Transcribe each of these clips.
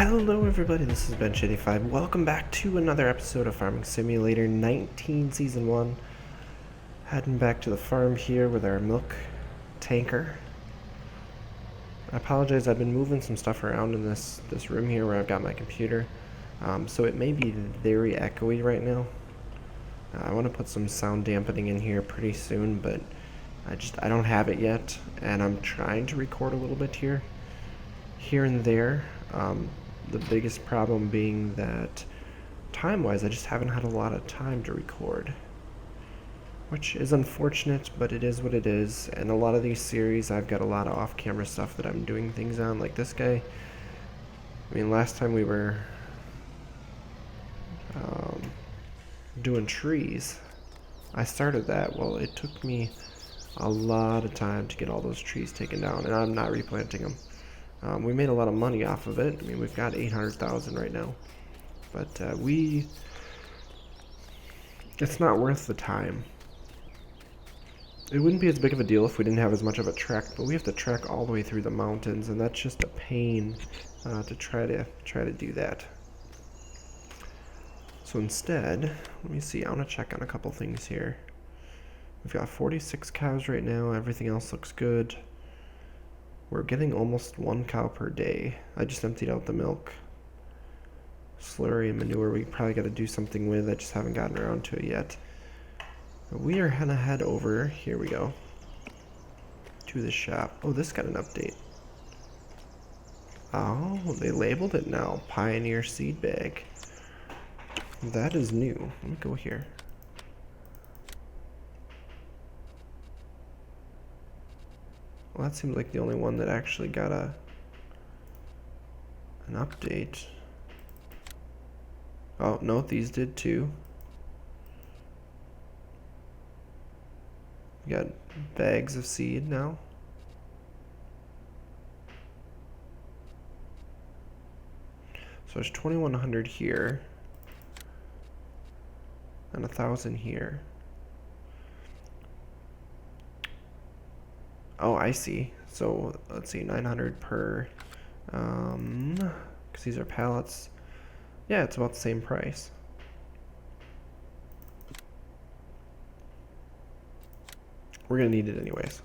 Hello everybody, this is Ben85. Welcome back to another episode of Farming Simulator 19 Season 1. Heading back to the farm here with our milk tanker. I apologize, I've been moving some stuff around in this room here where I've got my computer. So it may be very echoey right now. I want to put some sound dampening in here pretty soon, but I don't have it yet, and I'm trying to record a little bit here and there. The biggest problem being that time-wise, I just haven't had a lot of time to record, which is unfortunate, but it is what it is. And a lot of these series, I've got a lot of off-camera stuff that I'm doing things on, like this guy. I mean, last time we were doing trees, I started that. Well, it took me a lot of time to get all those trees taken down, and I'm not replanting them. We made a lot of money off of it. I mean, we've got 800,000 right now, but it's not worth the time. It wouldn't be as big of a deal if we didn't have as much of a trek, but we have to trek all the way through the mountains, and that's just a pain to try to do that. So instead, let me see. I want to check on a couple things here. We've got 46 cows right now. Everything else looks good. We're getting almost 1 cow per day. I just emptied out the milk. Slurry and manure we probably got to do something with. I just haven't gotten around to it yet. But we are gonna head over, here we go, to the shop. Oh, this got an update. Oh, they labeled it now. Pioneer seed bag. That is new. Let me go here. Well, that seems like the only one that actually got an update. Oh, no, these did too. We got bags of seed now. So there's 2,100 here. And 1,000 here. Oh, I see. So let's see, 900 per, because these are pallets. Yeah, it's about the same price. We're gonna need it anyways.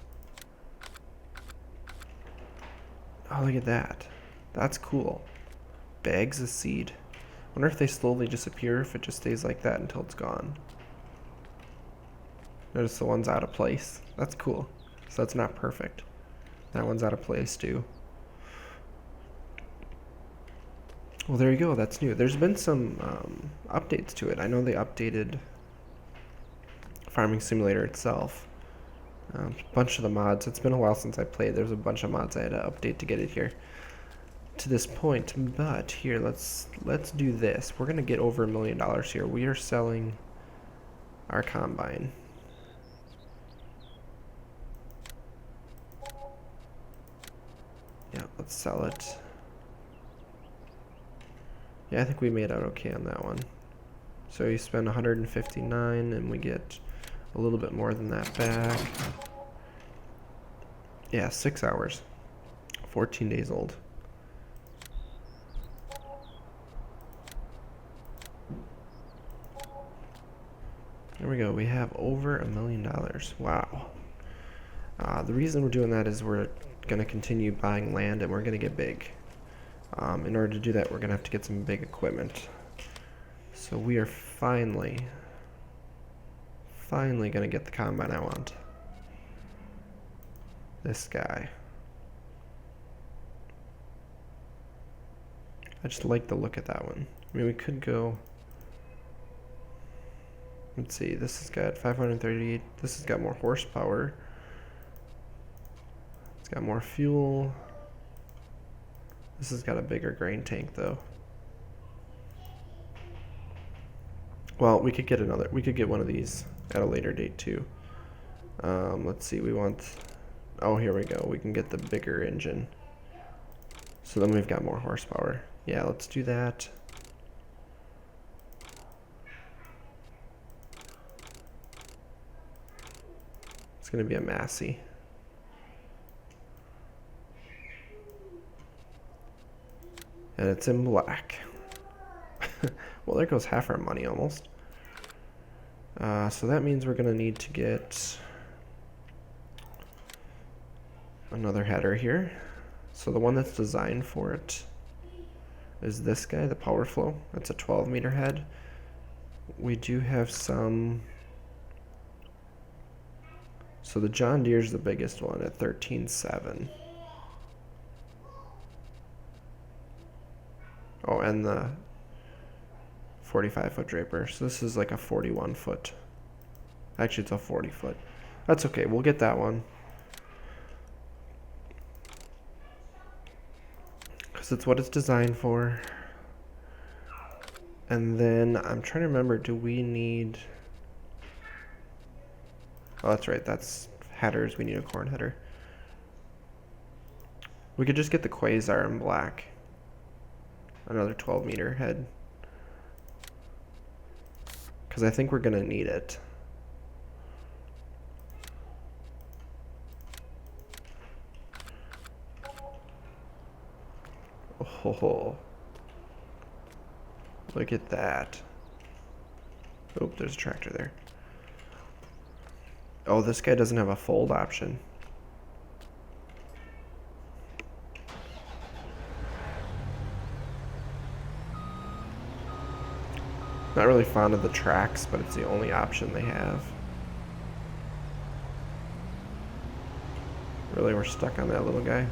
Oh, look at that. That's cool. Bags of seed. Wonder if they slowly disappear, if it just stays like that until it's gone. Notice the one's out of place. That's cool. So that's not perfect. That one's out of place too. Well, there you go. That's new. There's been some updates to it. I know they updated Farming Simulator itself. A bunch of the mods. It's been a while since I played. There's a bunch of mods I had to update to get it here to this point. But here, let's do this. We're gonna get over $1 million here. We are selling our combine. Yeah, let's sell it. Yeah, I think we made out okay on that one. So you spend 159 and we get a little bit more than that back. Yeah, 6 hours. 14 days old. There we go. We have over $1 million. Wow. The reason we're doing that is we're going to continue buying land and we're going to get big. In order to do that, we're going to have to get some big equipment. So we are finally going to get the combine I want. This guy. I just like the look at that one. I mean, we could go... Let's see, this has got 538. This has got more horsepower. It's got more fuel. This has got a bigger grain tank though. Well, we could get one of these at a later date too. Let's see, we want, oh, here we go. We can get the bigger engine. So then we've got more horsepower. Yeah, let's do that. It's gonna be a Massey. And it's in black. Well, there goes half our money almost. So that means we're going to need to get another header here. So the one that's designed for it is this guy, the Power Flow. That's a 12-meter head. We do have some. So the John Deere's the biggest one at 13.7. Oh, and the 45-foot draper. So this is like a 41-foot. Actually, it's a 40-foot. That's okay. We'll get that one. Because it's what it's designed for. And then I'm trying to remember, do we need... Oh, that's right. That's headers. We need a corn header. We could just get the Quasar in black. Another 12-meter head. Because I think we're going to need it. Oh, look at that. Oh, there's a tractor there. Oh, this guy doesn't have a fold option. Not really fond of the tracks, but it's the only option they have. Really, we're stuck on that little guy.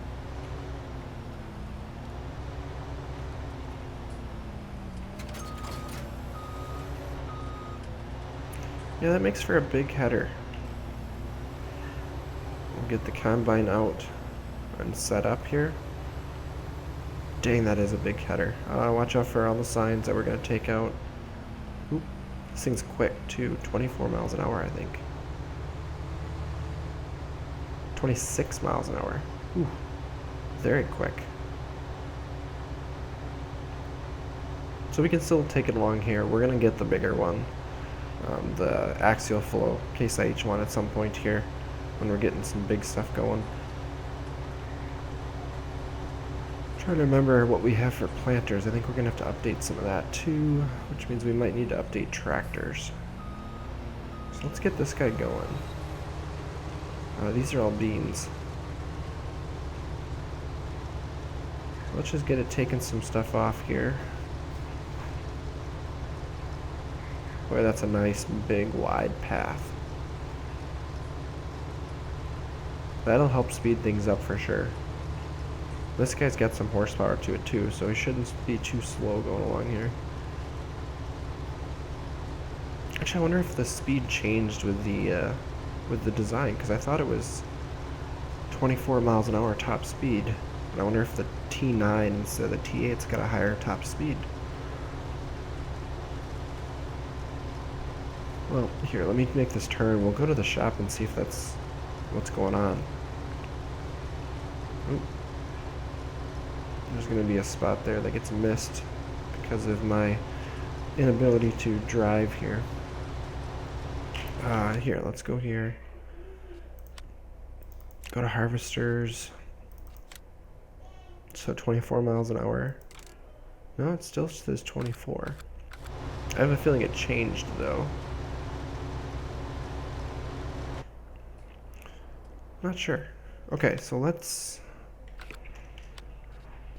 Yeah, that makes for a big header. We'll get the combine out and set up here. Dang, that is a big header. Watch out for all the signs that we're going to take out. Oop, this thing's quick too. 24 miles an hour, I think. 26 miles an hour. Ooh, very quick. So we can still take it along here. We're going to get the bigger one. The axial flow Case IH one at some point here when we're getting some big stuff going. Trying to remember what we have for planters. I think we're gonna have to update some of that too, which means we might need to update tractors. So let's get this guy going. These are all beans. Let's just get it taking some stuff off here. Boy, that's a nice big wide path. That'll help speed things up for sure. This guy's got some horsepower to it too, so he shouldn't be too slow going along here. Actually, I wonder if the speed changed with the design, because I thought it was 24 miles an hour top speed. And I wonder if the T9 instead of the T8's got a higher top speed. Well, here, let me make this turn. We'll go to the shop and see if that's what's going on. Oop. There's going to be a spot there that gets missed because of my inability to drive here. Here, let's go here. Go to harvesters. So 24 miles an hour. No, it still says 24. I have a feeling it changed though. Not sure. Okay, so let's...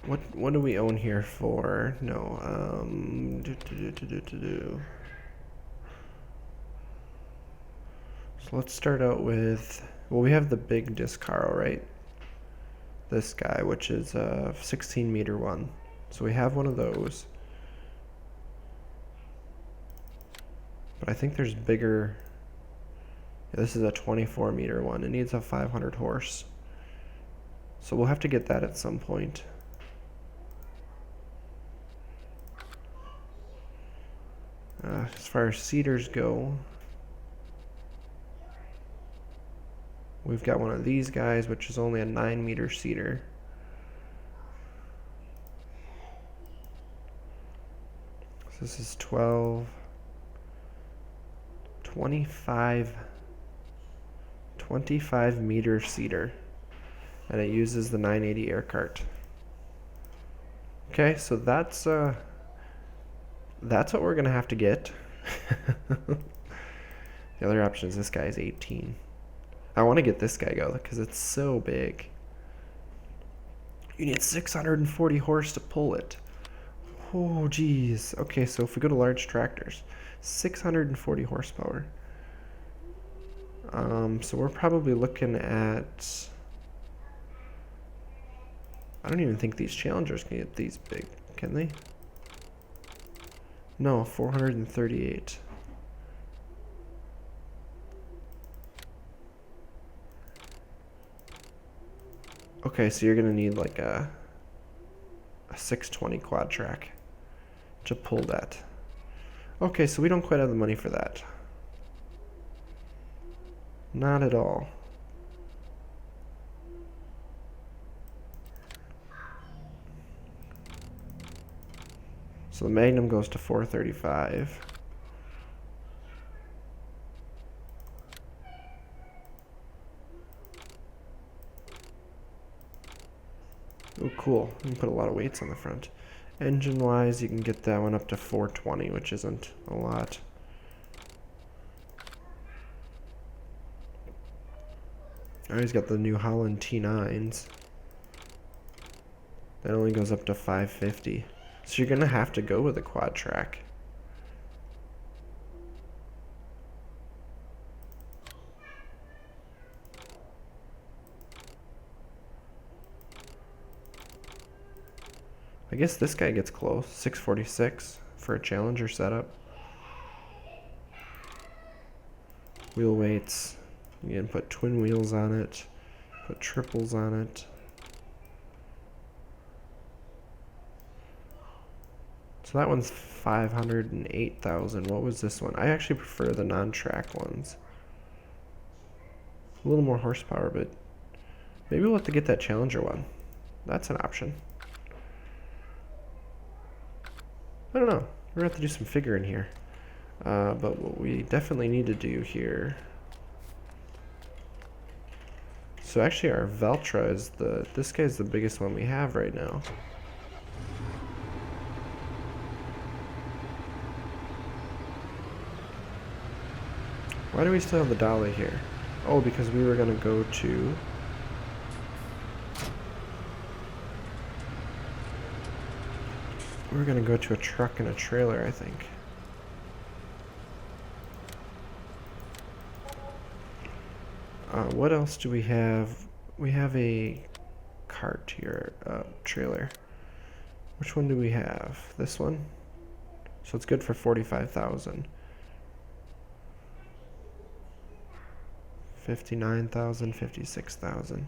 What do we own here for? No, So let's start out with... Well, we have the big Discaro, right? This guy, which is a 16-meter one. So we have one of those. But I think there's bigger... Yeah, this is a 24-meter one. It needs a 500 horse. So we'll have to get that at some point. As far as seeders go, we've got one of these guys, which is only a 9-meter seeder. So this is 25 meter seeder, and it uses the 980 air cart. Okay, so that's what we're gonna have to get. The other option is this guy is 18. I want to get this guy go because it's so big. You need 640 horse to pull it. Oh, geez. Okay, so if we go to large tractors, 640 horsepower. So we're probably looking at... I don't even think these Challengers can get these big, can they? No, 438. Okay, so you're gonna need like a 620 quad track to pull that. Okay, so we don't quite have the money for that. Not at all. So the Magnum goes to 435. Oh, cool. You can put a lot of weights on the front. Engine-wise, you can get that one up to 420, which isn't a lot. Oh, he's got the New Holland T9s. That only goes up to 550. So you're going to have to go with a quad track. I guess this guy gets close. 646 for a Challenger setup. Wheel weights. You can put twin wheels on it. Put triples on it. So that one's 508,000. What was this one? I actually prefer the non-track ones. A little more horsepower, but maybe we'll have to get that Challenger one. That's an option. I don't know. We're gonna have to do some figuring here. But what we definitely need to do here. So actually our Veltra is this guy's the biggest one we have right now. Why do we still have the dolly here? Oh, because we were gonna go to... We're gonna go to a truck and a trailer, I think. What else do we have? We have a cart here, trailer. Which one do we have? This one? So it's good for 45,000. 59,000, 56,000.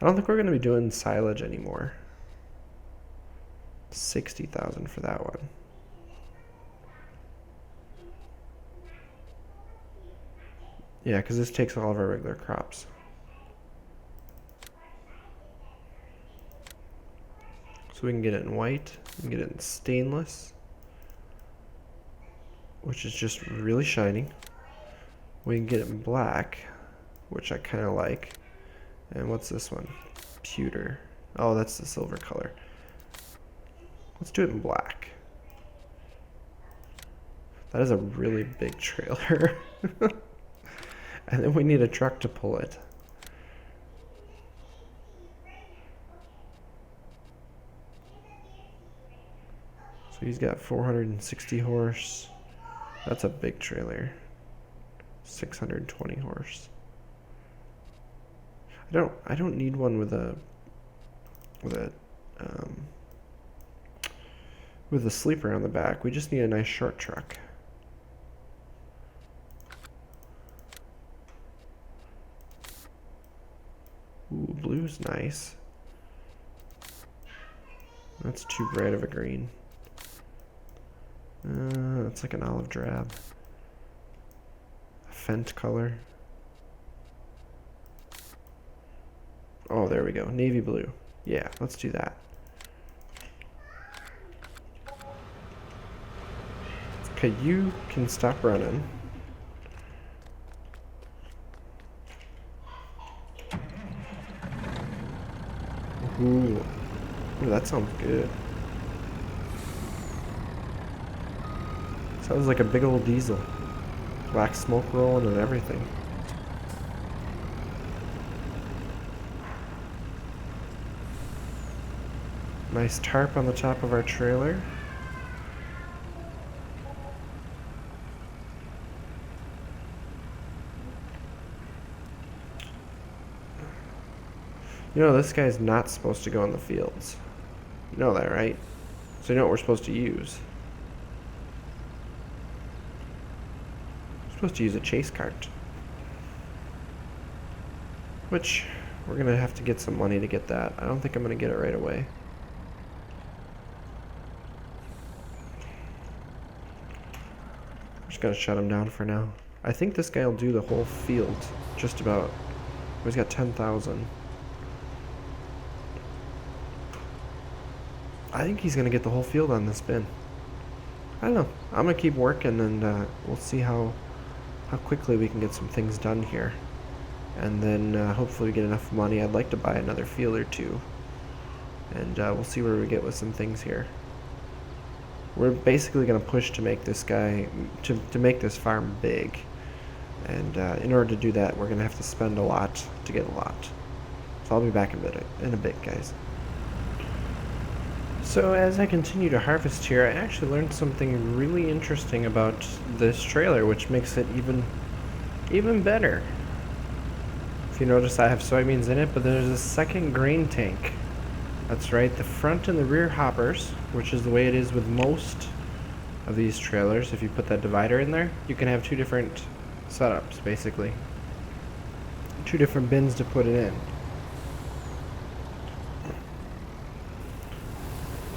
I don't think we're gonna be doing silage anymore. 60,000 for that one. Yeah, because this takes all of our regular crops. So we can get it in white, we can get it in stainless, which is just really shiny. We can get it in black, which I kind of like. And what's this one? Pewter. Oh, that's the silver color. Let's do it in black. That is a really big trailer. And then we need a truck to pull it. So he's got 460 horse. That's a big trailer. 620 horse. I don't need one with a sleeper on the back. We just need a nice short truck. Ooh, blue's nice. That's too bright of a green. It's like an olive drab. A Fent color. Oh, there we go. Navy blue. Yeah, let's do that. Okay, you can stop running. Ooh, that sounds good. That was like a big old diesel. Black smoke rolling and everything. Nice tarp on the top of our trailer. You know, this guy's not supposed to go in the fields. You know that, right? So you know what we're supposed to use. We're supposed to use a chase cart. Which, we're going to have to get some money to get that. I don't think I'm going to get it right away. We're just going to shut him down for now. I think this guy will do the whole field. Just about. He's got 10,000. I think he's going to get the whole field on this bin. I don't know. I'm going to keep working and we'll see how quickly we can get some things done here. And then hopefully we get enough money. I'd like to buy another field or two. And we'll see where we get with some things here. We're basically going to push to make this guy, to make this farm big. And in order to do that, we're going to have to spend a lot to get a lot. So I'll be back in a bit, guys. So as I continue to harvest here, I actually learned something really interesting about this trailer, which makes it even better. If you notice, I have soybeans in it, but there's a second grain tank. That's right, the front and the rear hoppers, which is the way it is with most of these trailers. If you put that divider in there, you can have two different setups, basically. Two different bins to put it in.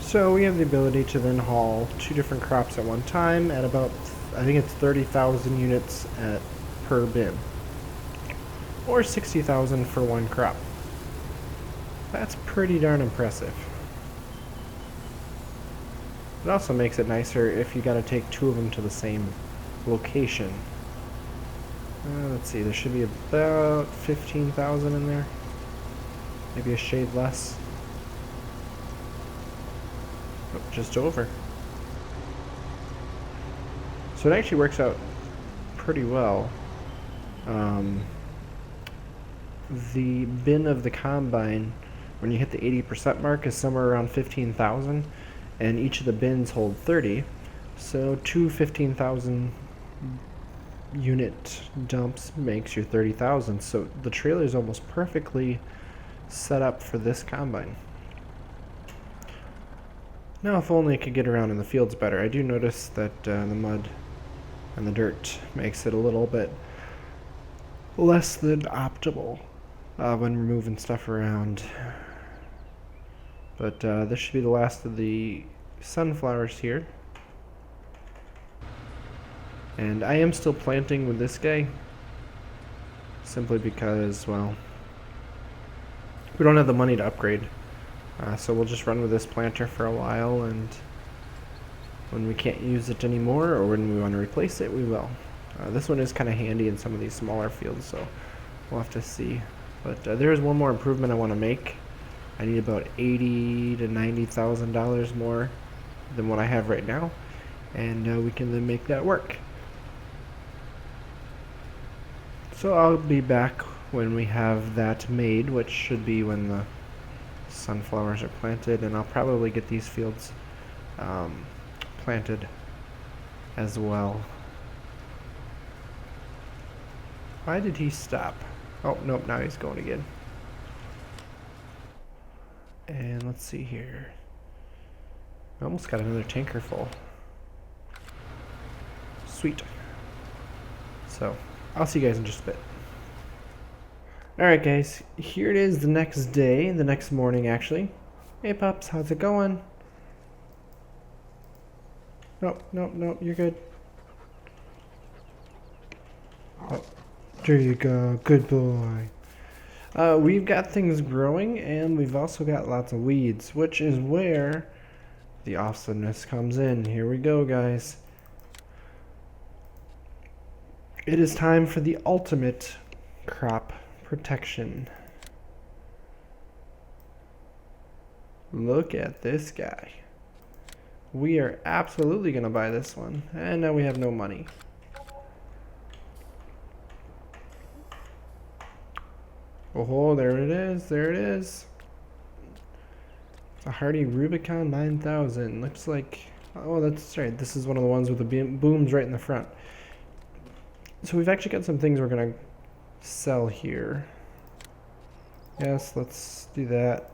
So we have the ability to then haul two different crops at one time at about, I think it's 30,000 units per bin. Or 60,000 for one crop. That's pretty darn impressive. It also makes it nicer if you gotta take two of them to the same location. Let's see, there should be about 15,000 in there. Maybe a shade less. Oh, just over. So it actually works out pretty well. The bin of the combine, when you hit the 80% mark, is somewhere around 15,000, and each of the bins hold 30. So two 15,000 unit dumps makes your 30,000. So the trailer is almost perfectly set up for this combine. Now, if only it could get around in the fields better. I do notice that the mud and the dirt makes it a little bit less than optimal when we're moving stuff around. But this should be the last of the sunflowers here. And I am still planting with this guy, simply because, well, we don't have the money to upgrade. So we'll just run with this planter for a while, and when we can't use it anymore, or when we want to replace it, we will. This one is kind of handy in some of these smaller fields, so we'll have to see. But there is one more improvement I want to make. I need about $80,000 to $90,000 more than what I have right now, and we can then make that work. So I'll be back when we have that made, which should be when the sunflowers are planted, and I'll probably get these fields planted as well. Why did he stop? Oh, nope, now he's going again. And let's see here. I almost got another tanker full. Sweet. So, I'll see you guys in just a bit. Alright guys, here it is the next day, the next morning actually. Hey pups, how's it going? Nope, you're good. Oh, there you go, good boy. We've got things growing, and we've also got lots of weeds, which is where the awesomeness comes in. Here we go, guys. It is time for the ultimate crop protection. Look at this guy. We are absolutely gonna buy this one. And now we have no money. Oh, there it is. There it is. It's a Hardy Rubicon 9000. Looks like... Oh, that's right. This is one of the ones with the booms right in the front. So we've actually got some things we're going to sell here. Yes, let's do that.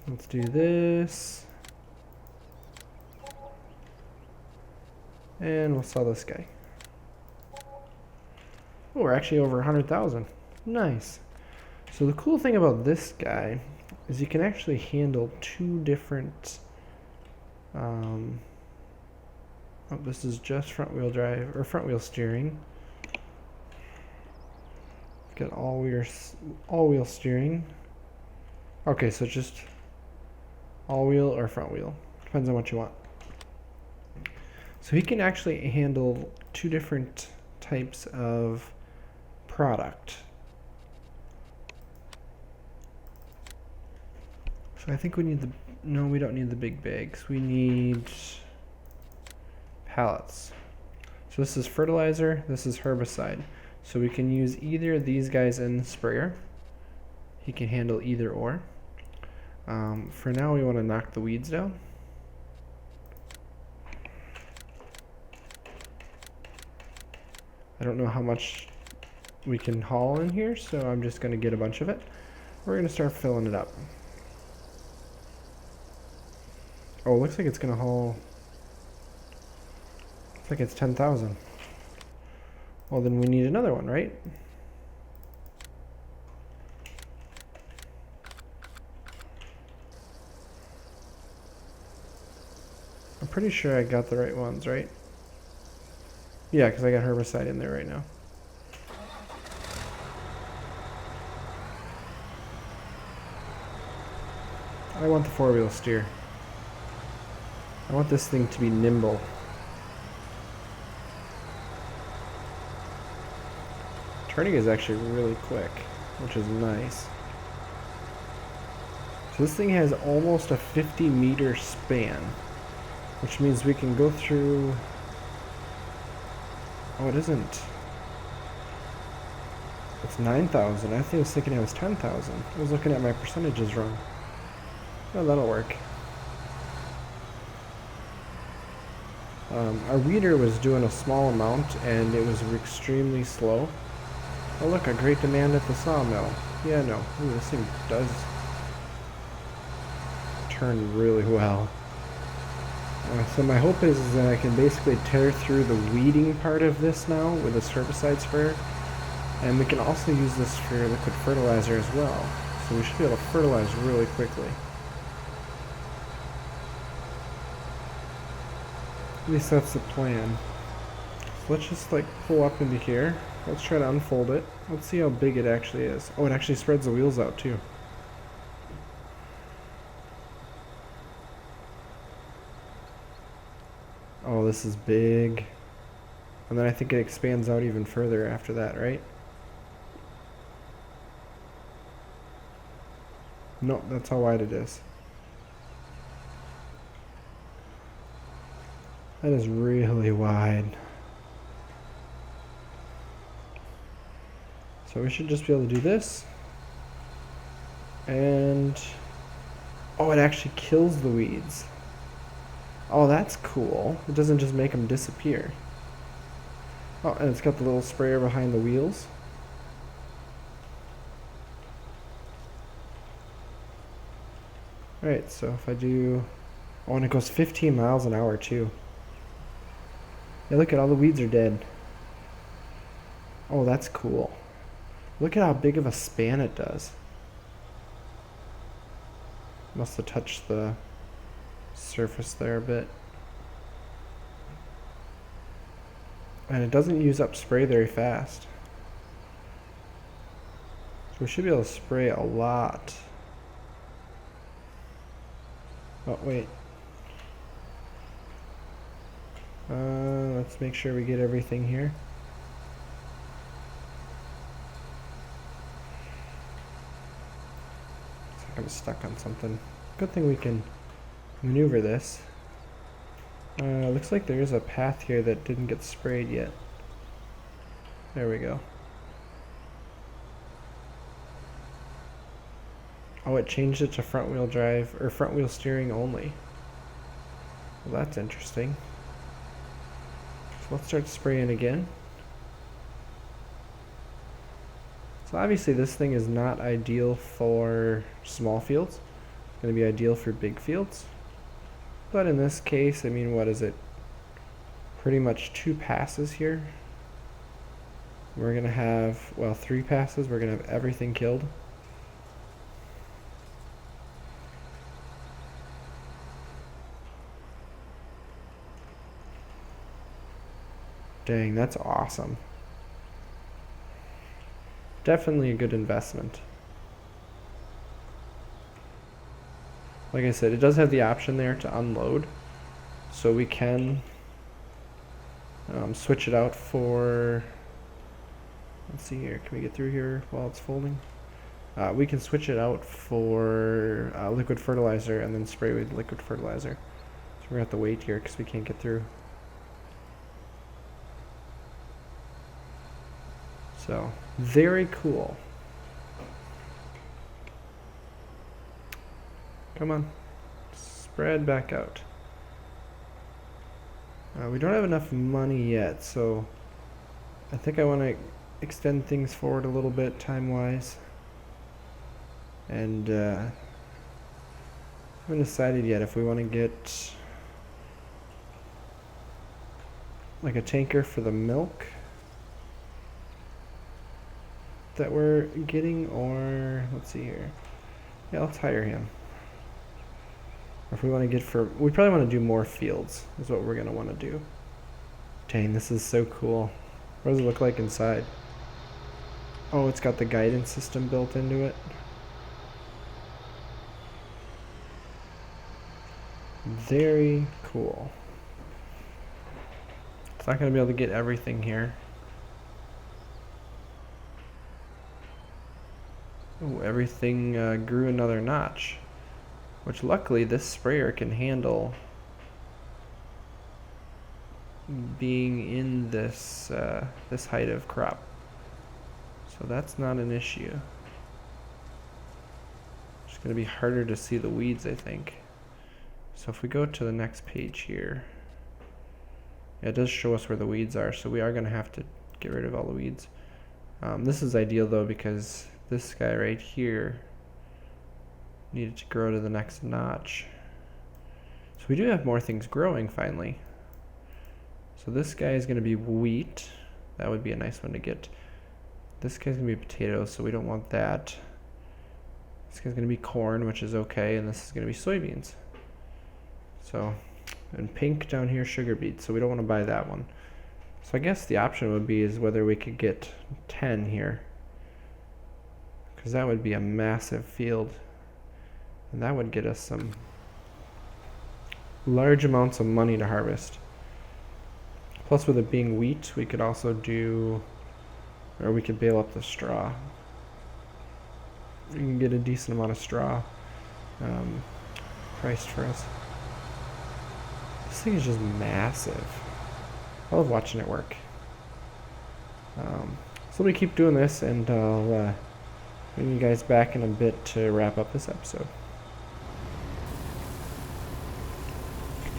Let's do this. And we'll sell this guy. Oh, we're actually over 100,000. Nice. So the cool thing about this guy is you can actually handle two different... oh, this is just front wheel drive, or front wheel steering. Got all wheel steering. Okay, so just all wheel or front wheel. Depends on what you want. So he can actually handle two different types of product. So I think we need the... No, we don't need the big bags. We need pallets. So this is fertilizer, this is herbicide. So we can use either of these guys in the sprayer. He can handle either or. For now, we want to knock the weeds down. I don't know how much we can haul in here, so I'm just going to get a bunch of it. We're going to start filling it up. Oh, it looks like it's going to haul... Looks like it's 10,000. Well, then we need another one, right? I'm pretty sure I got the right ones, right? Yeah, because I got herbicide in there right now. I want the four-wheel steer. I want this thing to be nimble. Turning is actually really quick, which is nice. So this thing has almost a 50-meter span, which means we can go through... Oh, it isn't. It's 9,000. I think I was thinking it was 10,000. I was looking at my percentages wrong. Oh, that'll work. Our weeder was doing a small amount, and it was extremely slow. Oh, look, a great demand at the sawmill. Yeah, no. Ooh, this thing does turn really well. So my hope is that I can basically tear through the weeding part of this now with this herbicide sprayer. And we can also use this for liquid fertilizer as well. So we should be able to fertilize really quickly. At least that's the plan. So let's just like pull up into here. Let's try to unfold it. Let's see how big it actually is. Oh, it actually spreads the wheels out too. Oh, this is big. And then I think it expands out even further after that, right? No, that's how wide it is. That is really wide. So we should just be able to do this. And... oh, it actually kills the weeds. Oh, that's cool. It doesn't just make them disappear. Oh, and it's got the little sprayer behind the wheels. Alright, so if I do... oh, and it goes 15 miles an hour too. Yeah, look at all the weeds are dead. Oh, that's cool. Look at how big of a span it does. Must have touched the surface there a bit. And it doesn't use up spray very fast. So we should be able to spray a lot. Oh, wait. Let's make sure we get everything here. It's like kind of stuck on something. Good thing we can maneuver this. Looks like there is a path here that didn't get sprayed yet. There we go. Oh, it changed it to front wheel drive, or front wheel steering only. Well, that's interesting. So let's start spraying again. So obviously this thing is not ideal for small fields. It's going to be ideal for big fields. But in this case, I mean, what is it? Pretty much 2 passes here. We're going to have, well, 3 passes. We're going to have everything killed. Dang, that's awesome. Definitely a good investment. Like I said, it does have the option there to unload, so we can switch it out for, let's see here, can we get through here while it's folding? We can switch it out for liquid fertilizer and then spray with liquid fertilizer. So we're going to have to wait here because we can't get through. So, very cool. Come on, spread back out. We don't have enough money yet, so I think I want to extend things forward a little bit time-wise. And I haven't decided yet if we want to get like a tanker for the milk that we're getting, or let's see here. Yeah, let's hire him. Or if we want to get for, we probably want to do more fields is what we're going to want to do. Dang, this is so cool. What does it look like inside? Oh, it's got the guidance system built into it. Very cool. It's not going to be able to get everything here. Oh, everything grew another notch. Which luckily this sprayer can handle being in this this height of crop. So that's not an issue. It's going to be harder to see the weeds, I think. So if we go to the next page here, yeah, it does show us where the weeds are, so we are going to have to get rid of all the weeds. This is ideal though because this guy right here needed to grow to the next notch. So we do have more things growing finally. So this guy is going to be wheat. That would be a nice one to get. This guy's going to be potatoes, so we don't want that. This guy's going to be corn, which is okay, and this is going to be soybeans. So, and pink down here, sugar beets, so we don't want to buy that one. So I guess the option would be is whether we could get 10 here, because that would be a massive field. And that would get us some large amounts of money to harvest. Plus with it being wheat, we could also do, or we could bale up the straw. We can get a decent amount of straw priced for us. This thing is just massive. I love watching it work. So we keep doing this, and I'll bring you guys back in a bit to wrap up this episode.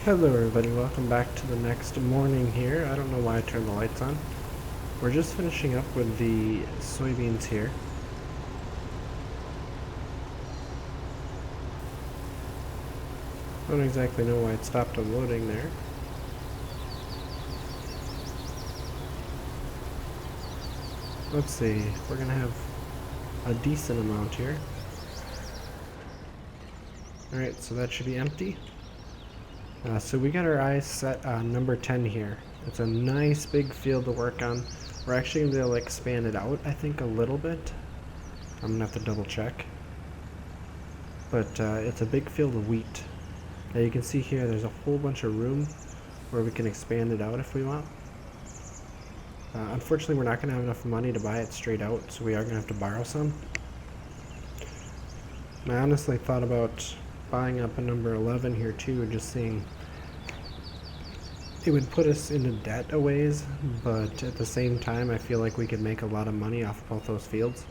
Hello everybody, welcome back to the next morning here. I don't know why I turned the lights on. We're just finishing up with the soybeans here. I don't exactly know why it stopped unloading there. Let's see, we're gonna have a decent amount here. Alright, so that should be empty. So we got our eyes set on number 10 here. It's a nice big field to work on. We're actually going to be able to expand it out, I think, a little bit. I'm going to have to double check. But it's a big field of wheat. Now you can see here there's a whole bunch of room where we can expand it out if we want. Unfortunately, we're not going to have enough money to buy it straight out, so we are going to have to borrow some. I honestly thought about buying up a number 11 here too, and just seeing it would put us into debt a ways, but at the same time I feel like we could make a lot of money off both those fields.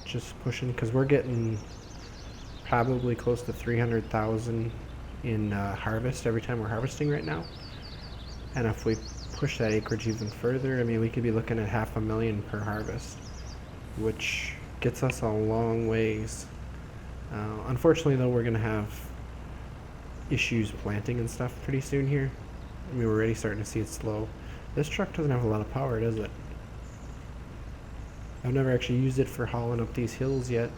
Just pushing, because we're getting probably close to 300,000 in harvest every time we're harvesting right now. And if we push that acreage even further, I mean, we could be looking at $500,000 per harvest, which gets us a long ways. Unfortunately, though, we're going to have issues planting and stuff pretty soon here. I mean, we're already starting to see it slow. This truck doesn't have a lot of power, does it? I've never actually used it for hauling up these hills yet.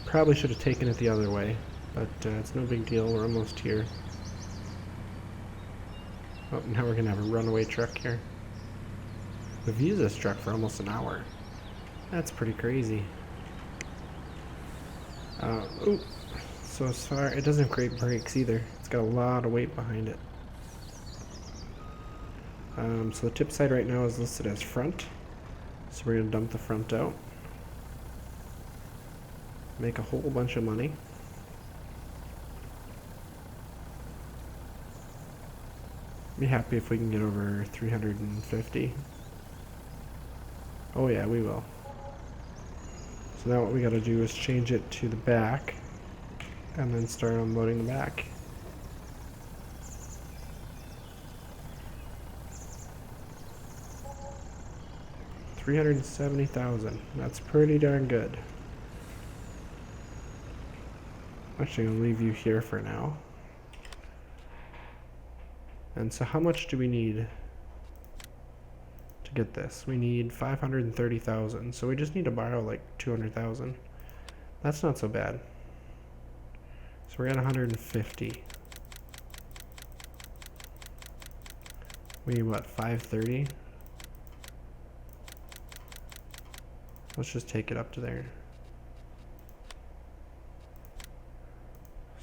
Probably should have taken it the other way, but it's no big deal. We're almost here. Oh, now we're going to have a runaway truck here. We've used this truck for almost an hour. That's pretty crazy. Ooh. So as far, it doesn't have great brakes either. It's got a lot of weight behind it. So the tip side right now is listed as front. So we're going to dump the front out. Make a whole bunch of money. Be happy if we can get over 350. Oh yeah, we will. So now what we gotta do is change it to the back and then start unloading the back. $370,000. That's pretty darn good. Actually, I'll leave you here for now. And so how much do we need to get this? We need 530,000. So we just need to borrow like 200,000. That's not so bad. So we're at 150. We need what, 530? Let's just take it up to there.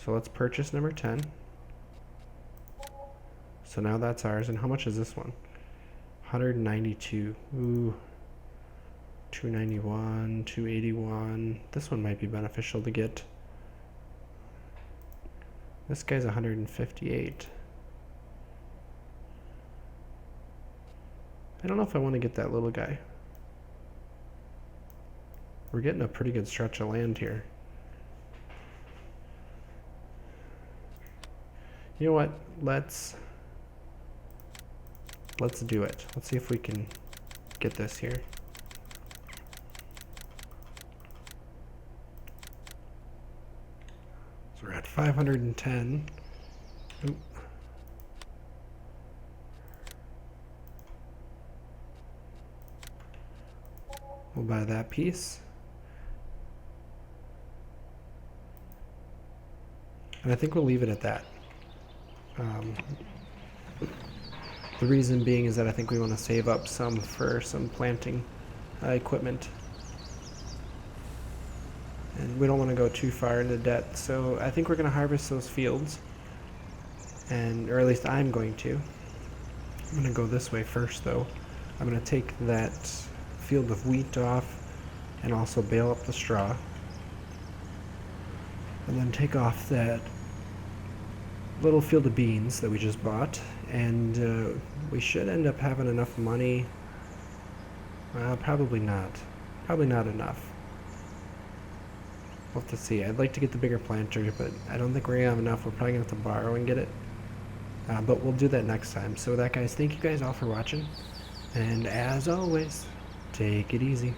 So let's purchase number 10. So now that's ours. And how much is this one? 192. Ooh. 291, 281. This one might be beneficial to get. This guy's 158. I don't know if I want to get that little guy. We're getting a pretty good stretch of land here. You know what? Let's do it. Let's see if we can get this here. So we're at 510. Oop. We'll buy that piece. And I think we'll leave it at that. The reason being is that I think we want to save up some for some planting equipment. And we don't want to go too far into debt, so I think we're going to harvest those fields. Or at least I'm going to. I'm going to go this way first though. I'm going to take that field of wheat off and also bale up the straw. And then take off that little field of beans that we just bought, and we should end up having enough money. Probably not enough. We'll have to see. I'd like to get the bigger planter, but I don't think we're gonna have enough. We're probably gonna have to borrow and get it, but we'll do that next time. So with that, guys, thank you guys all for watching, and as always, take it easy.